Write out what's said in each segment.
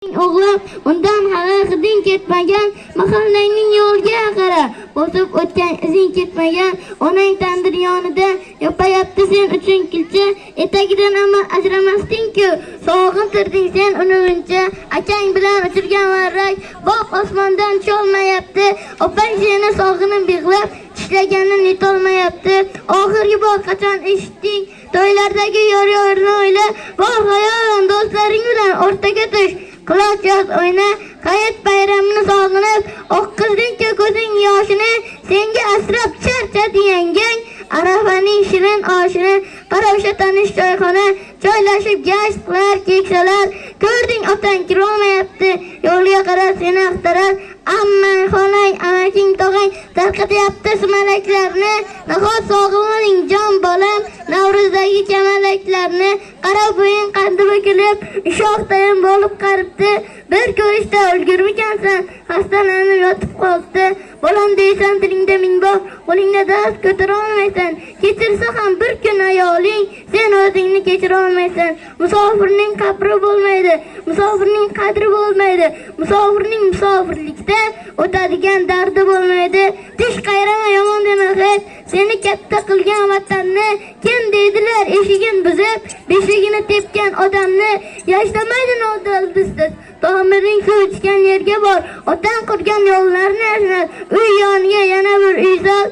O'g'lim undan hali hiding ketmagan, mahallangning yo'lga qara, bosib o'tgan izing ketmagan, onang tandir yonida yopayapti sen uchun kulcha, etagidan ama ajramasding-ku, sog'intirding sen uni uncha, akang bilan uchirgan varrak, boq osmondan tusholmayapti, opang seni sog'inib yig'lab, tishlaganini netolmayapti, oxirgi bor qachon eshitding, to'ylardagi yor-yorni o'yla, bor xayolan do'stlaring bilan o'rtaga tush. Quloq yoz o'yna, hayot bayramini sog'inib, oqqizding-ku ko'zing yoshini, senga asrab charchadi yangang, Arafaning shirin oshini, qara o'sha tanish choyxona, joylashib gashtlar, keksalar, ko'rding otang kirolmayapti, yo'lga qarab seni axtarar, ammang, xolang, amaking, tog'ang tarqatyapti sumalaklarni, nahot sog'inmading jon bolam, Navro'zdagi kamalaklarni, qara bo'yin qandi bo'kilib, ushoqdayin bo'lib qaribdi, bir ko'rishda ulgurmikansan, xastalanib yotib qolibdi, bolam deysan tilingda ming bor, qo'lingda dast ko'tara olmaysan, kechirsa ham bir kun ayoling, sen o'zingni kechira olmaysan, musofirning qabri bo'lmaydi, musofirning qadri bo'lmaydi, musofirning musofirlikda o'tadigan dardi bo'lmaydi, tish qayrama yomon dema hech, seni katta qilgan vatanni, kim deydilar eshigin buzib, beshigini tepgan odamni, yashlamaydi nodaldisiz, tomiring suv ichgan yerga bor, otang qurgan yo'llarni yashnat, uy yoniga yana bir uy sol,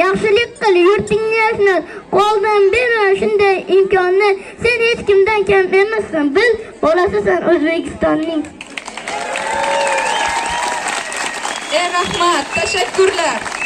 yaxshilik qil, yurtingni yashnat, qo'ldan berma shunday imkonni, sen hech kimdan kam emassan, bil, bolasisan O'zbekistonning. Rahmat, tashakkurlar.